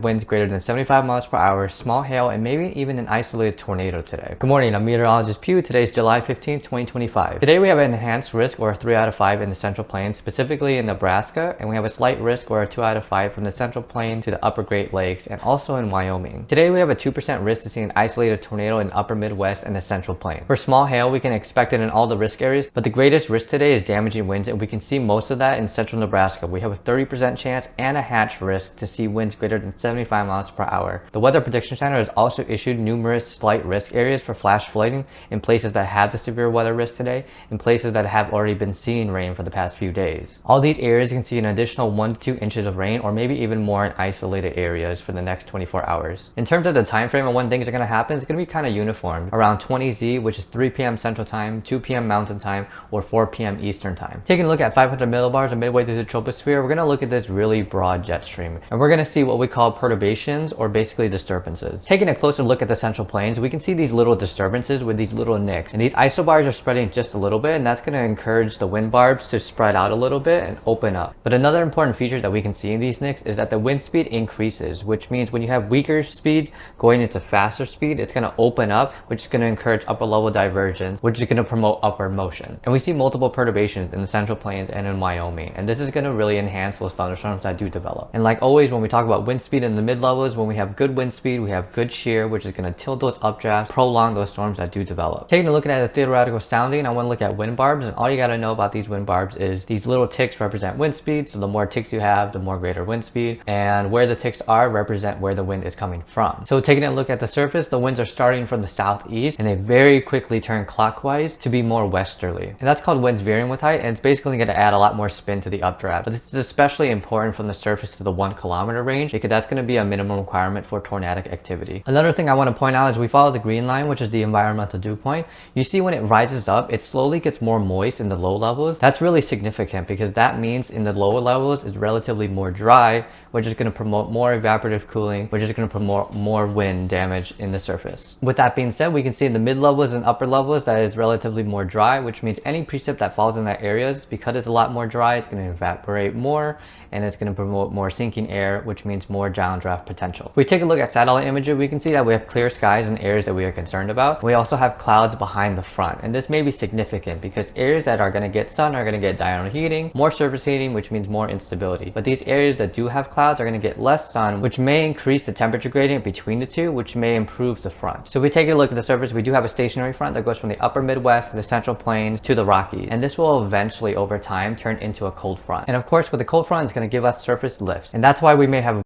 Winds greater than 75 miles per hour, small hail, and maybe even an isolated tornado today. Good morning, I'm meteorologist Pew. Today is July 15, 2025. Today we have an enhanced risk or a 3 out of 5 in the Central Plains, specifically in Nebraska, and we have a slight risk or a 2 out of 5 from the Central Plain to the Upper Great Lakes and also in Wyoming. Today we have a 2% risk to see an isolated tornado in the Upper Midwest and the Central Plain. For small hail, we can expect it in all the risk areas, but the greatest risk today is damaging winds, and we can see most of that in central Nebraska. We have a 30% chance and a hatch risk to see winds greater than 75 miles per hour. The Weather Prediction Center has also issued numerous slight risk areas for flash flooding in places that have the severe weather risk today, in places that have already been seeing rain for the past few days. All these areas can see an additional 1 to 2 inches of rain, or maybe even more in isolated areas for the next 24 hours. In terms of the time frame and when things are going to happen, it's going to be kind of uniform, around 20Z, which is 3 p.m. Central Time, 2 p.m. Mountain Time, or 4 p.m. Eastern Time. Taking a look at 500 millibars or midway through the troposphere, we're going to look at this really broad jet stream, and we're going to see what we call perturbations, or basically disturbances. Taking a closer look at the Central Plains, we can see these little disturbances with these little nicks, and these isobars are spreading just a little bit, and that's going to encourage the wind barbs to spread out a little bit and open up. But another important feature that we can see in these nicks is that the wind speed increases, which means when you have weaker speed going into faster speed, it's going to open up, which is going to encourage upper level divergence, which is going to promote upward motion. And we see multiple perturbations in the Central Plains and in Wyoming, and this is going to really enhance those thunderstorms that do develop. And like always, when we talk about wind speed in the mid levels, when we have good wind speed, we have good shear, which is going to tilt those updrafts, prolong those storms that do develop. Taking a look at the theoretical sounding, I want to look at wind barbs, and all you got to know about these wind barbs is these little ticks represent wind speed. So the more ticks you have, the more greater wind speed, and where the ticks are represent where the wind is coming from. So taking a look at the surface, the winds are starting from the southeast, and they very quickly turn clockwise to be more westerly, and that's called winds veering with height, and it's basically going to add a lot more spin to the updraft. But this is especially important from the surface to the 1 kilometer range, because that's going to be a minimum requirement for tornadic activity. Another thing I want to point out is we follow the green line, which is the environmental dew point. You see when it rises up, it slowly gets more moist in the low levels. That's really significant because that means in the lower levels it's relatively more dry, which is going to promote more evaporative cooling, which is going to promote more wind damage in the surface. With that being said, we can see in the mid levels and upper levels that it's relatively more dry, which means any precip that falls in that areas, because it's a lot more dry, it's going to evaporate more, and it's going to promote more sinking air, which means more downdraft potential. If we take a look at satellite imagery, we can see that we have clear skies in areas that we are concerned about. We also have clouds behind the front, and this may be significant because areas that are going to get sun are going to get diurnal heating, more surface heating, which means more instability. But these areas that do have clouds are going to get less sun, which may increase the temperature gradient between the two, which may improve the front. So if we take a look at the surface, we do have a stationary front that goes from the upper Midwest, the Central Plains, to the Rockies, and this will eventually over time turn into a cold front. And of course, with the cold front, it's going to give us surface lifts, and that's why we may have